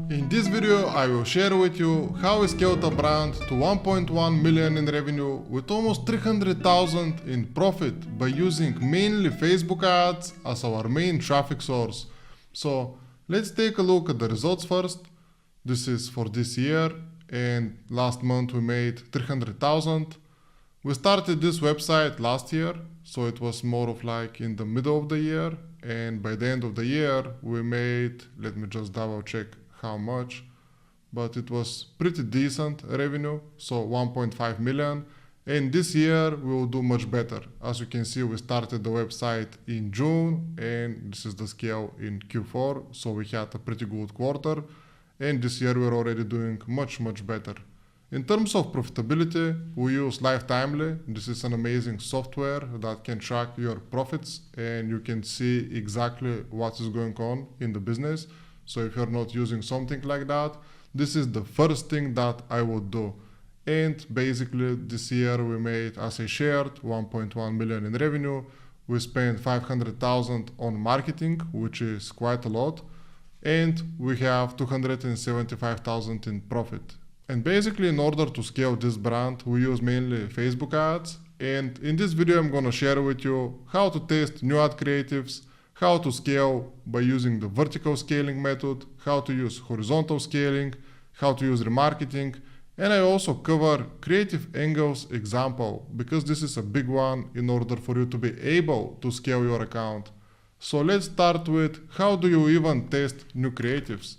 In this video, I will share with you how we scaled a brand to 1.1 million in revenue with almost 300,000 in profit by using mainly Facebook ads as our main traffic source. So let's take a look at the results first. This is for this year, and last month we made 300,000. We started this website last year, so it was more of like in the middle of the year, and by the end of the year we made, let me just double check how much, but it was pretty decent revenue, so 1.5 million. And this year we will do much better. As you can see, we started the website in June, and this is the scale in Q4, so we had a pretty good quarter, and this year we're already doing much better. In terms of profitability, we use Lifetimely. This is an amazing software that can track your profits, and you can see exactly what is going on in the business. So if you're not using something like that, this is the first thing that I would do. And basically this year we made, as I shared, 1.1 million in revenue. We spent 500,000 on marketing, which is quite a lot. And we have 275,000 in profit. And basically, in order to scale this brand, we use mainly Facebook ads. And in this video, I'm gonna share with you how to test new ad creatives, how to scale by using the vertical scaling method, how to use horizontal scaling, how to use remarketing, and I also cover creative angles example, because this is a big one in order for you to be able to scale your account. So let's start with how do you even test new creatives.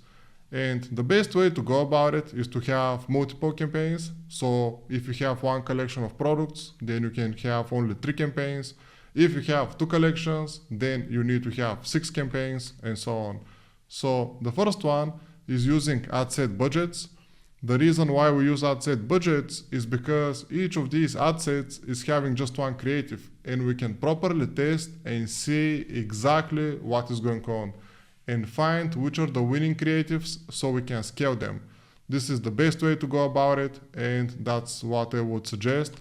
And the best way to go about it is to have multiple campaigns. So if you have one collection of products, then you can have only 3 campaigns. If you have 2 collections, then you need to have 6 campaigns, and so on. So the first one is using ad set budgets. The reason why we use ad set budgets is because each of these ad sets is having just one creative, and we can properly test and see exactly what is going on and find which are the winning creatives so we can scale them. This is the best way to go about it, and that's what I would suggest.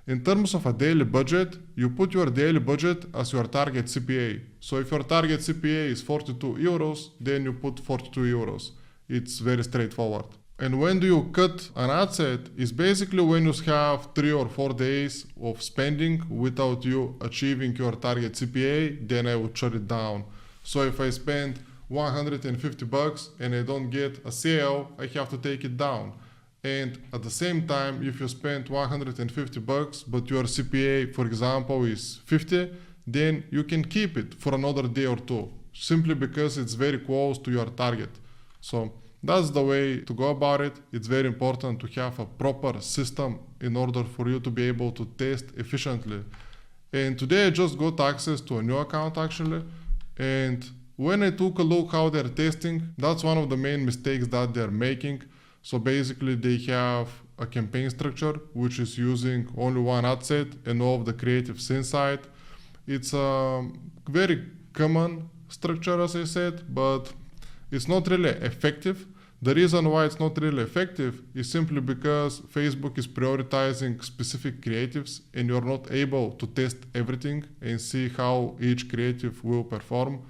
In terms of a daily budget, you put your daily budget as your target CPA. So if your target CPA is 42 euros, then you put 42 euros. It's very straightforward. And when do you cut an ad set is basically when you have 3 or 4 days of spending without you achieving your target CPA, then I would shut it down. So if I spend 150 bucks and I don't get a sale, I have to take it down. And at the same time, if you spend 150 bucks, but your CPA, for example, is 50, then you can keep it for another day or 2, simply because it's very close to your target. So that's the way to go about it. It's very important to have a proper system in order for you to be able to test efficiently. And today I just got access to a new account actually. And when I took a look how they're testing, that's one of the main mistakes that they're making. So basically they have a campaign structure which is using only one ad set and all of the creatives inside. It's a very common structure, as I said, but it's not really effective. The reason why it's not really effective is simply because Facebook is prioritizing specific creatives and you're not able to test everything and see how each creative will perform.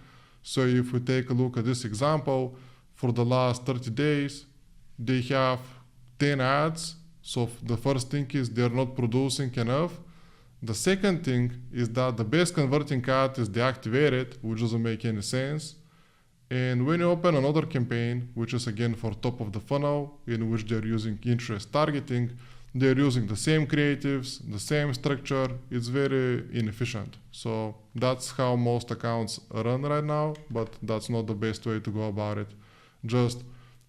So if we take a look at this example, for the last 30 days, they have 10 ads. So the first thing is they're not producing enough. The second thing is that the best converting ad is deactivated, which doesn't make any sense. And when you open another campaign, which is again for top of the funnel, in which they're using interest targeting, they're using the same creatives, the same structure. It's very inefficient. So that's how most accounts run right now, but that's not the best way to go about it. Just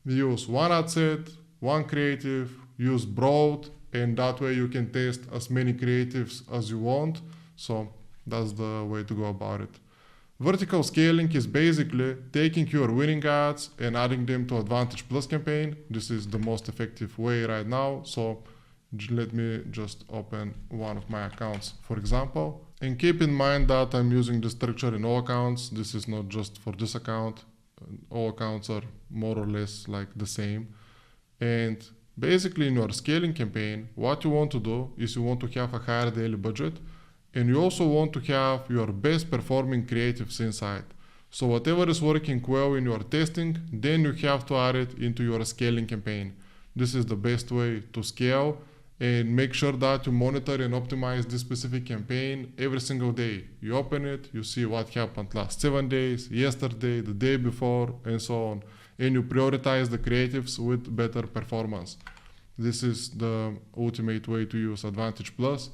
use one ad set, one creative, use broad, and that way you can test as many creatives as you want. So that's the way to go about it. Vertical scaling is basically taking your winning ads and adding them to Advantage Plus campaign. This is the most effective way right now. So let me just open one of my accounts, for example. And keep in mind that I'm using this structure in all accounts. This is not just for this account. All accounts are more or less like the same. And basically in your scaling campaign, what you want to do is you want to have a higher daily budget, and you also want to have your best performing creatives inside. So whatever is working well in your testing, then you have to add it into your scaling campaign. This is the best way to scale, and make sure that you monitor and optimize this specific campaign every single day. You open it, you see what happened last 7 days, yesterday, the day before, and so on. And you prioritize the creatives with better performance. This is the ultimate way to use Advantage Plus.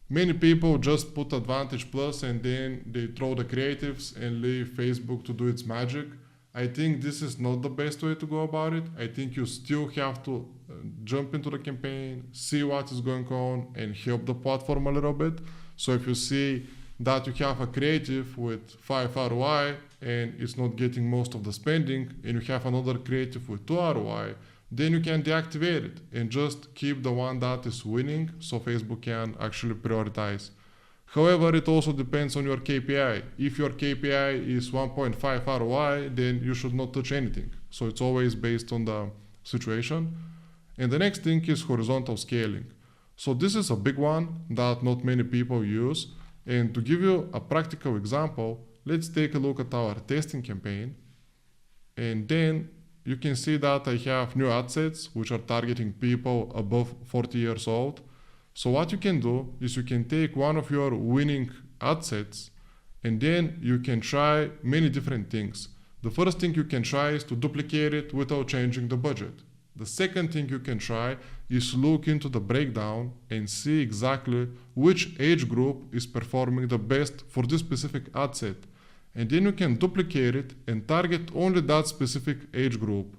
Many people just put Advantage Plus and then they throw the creatives and leave Facebook to do its magic. I think this is not the best way to go about it. I think you still have to jump into the campaign, see what is going on, and help the platform a little bit. So if you see that you have a creative with 5 ROI and it's not getting most of the spending, and you have another creative with 2 ROI, then you can deactivate it and just keep the one that is winning so Facebook can actually prioritize. However, it also depends on your KPI. If your KPI is 1.5 ROI, then you should not touch anything. So it's always based on the situation. And the next thing is horizontal scaling. So this is a big one that not many people use. And to give you a practical example, let's take a look at our testing campaign. And then you can see that I have new ad sets which are targeting people above 40 years old. So what you can do is you can take one of your winning ad sets and then you can try many different things. The first thing you can try is to duplicate it without changing the budget. The second thing you can try is look into the breakdown and see exactly which age group is performing the best for this specific ad set. And then you can duplicate it and target only that specific age group.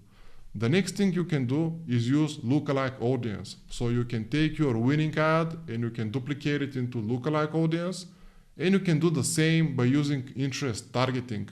The next thing you can do is use lookalike audience. So you can take your winning ad and you can duplicate it into lookalike audience, and you can do the same by using interest targeting.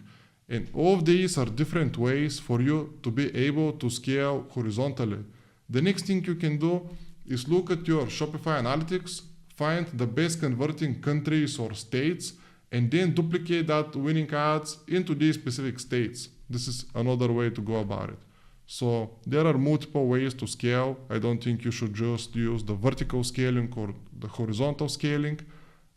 And all of these are different ways for you to be able to scale horizontally. The next thing you can do is look at your Shopify analytics, find the best converting countries or states, and then duplicate that winning ads into these specific states. This is another way to go about it. So there are multiple ways to scale. I don't think you should just use the vertical scaling or the horizontal scaling.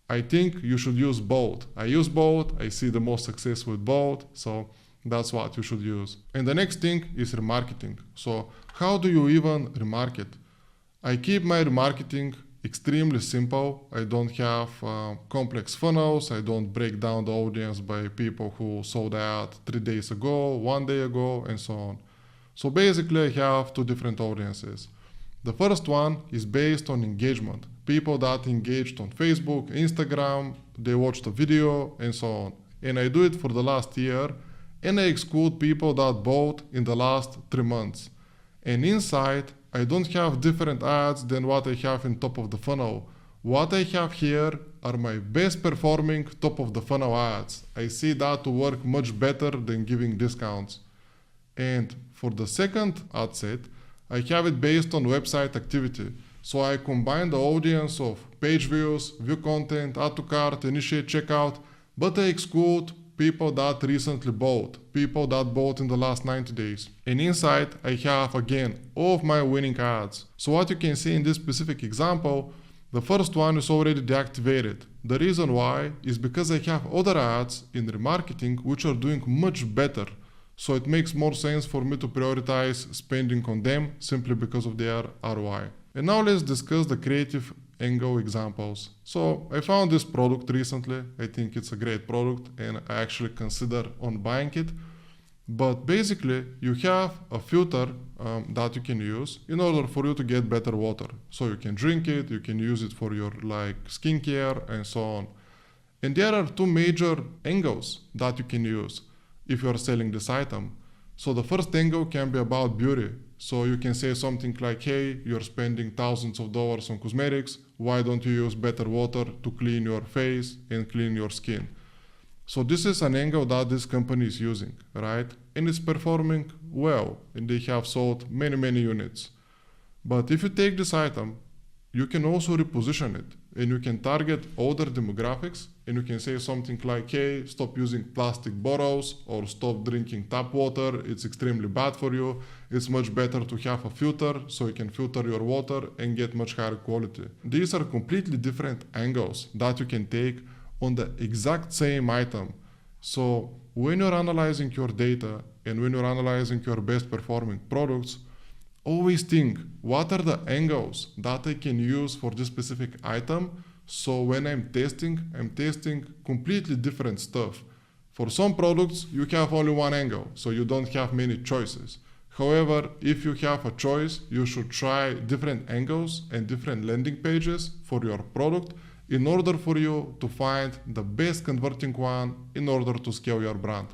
I think you should use both. I use both. I see the most success with both. So that's what you should use. And the next thing is remarketing. So how do you even remarket? I keep my remarketing extremely simple. I don't have complex funnels. I don't break down the audience by people who sold the ad 3 days ago, 1 day ago, and so on. So basically I have 2 different audiences. The first one is based on engagement. People that engaged on Facebook, Instagram, they watched a video, and so on. And I do it for the last year, and I exclude people that bought in the last 3 months. And inside, I don't have different ads than what I have in top of the funnel. What I have here are my best performing top of the funnel ads. I see that to work much better than giving discounts. And for the second ad set, I have it based on website activity. So I combine the audience of page views, view content, add to cart, initiate checkout, but I exclude people that recently bought, people that bought in the last 90 days. And inside, I have again all of my winning ads. So what you can see in this specific example, the first one is already deactivated. The reason why is because I have other ads in remarketing which are doing much better. So it makes more sense for me to prioritize spending on them simply because of their ROI. And now let's discuss the creative angle examples. So I found this product recently. I think it's a great product and I actually consider on buying it. But basically you have a filter that you can use in order for you to get better water. So you can drink it, you can use it for your skincare and so on. And there are 2 major angles that you can use if you are selling this item. So the first angle can be about beauty. So you can say something like, hey, you're spending thousands of dollars on cosmetics. Why don't you use better water to clean your face and clean your skin? So this is an angle that this company is using, right? And it's performing well. And they have sold many units. But if you take this item, you can also reposition it. And you can target older demographics, and you can say something like, hey, stop using plastic bottles or stop drinking tap water. It's extremely bad for you. It's much better to have a filter so you can filter your water and get much higher quality. These are completely different angles that you can take on the exact same item. So when you're analyzing your data and when you're analyzing your best performing products, always think, what are the angles that I can use for this specific item? So when I'm testing completely different stuff. For some products, you have only one angle, so you don't have many choices. However, if you have a choice, you should try different angles and different landing pages for your product in order for you to find the best converting one in order to scale your brand.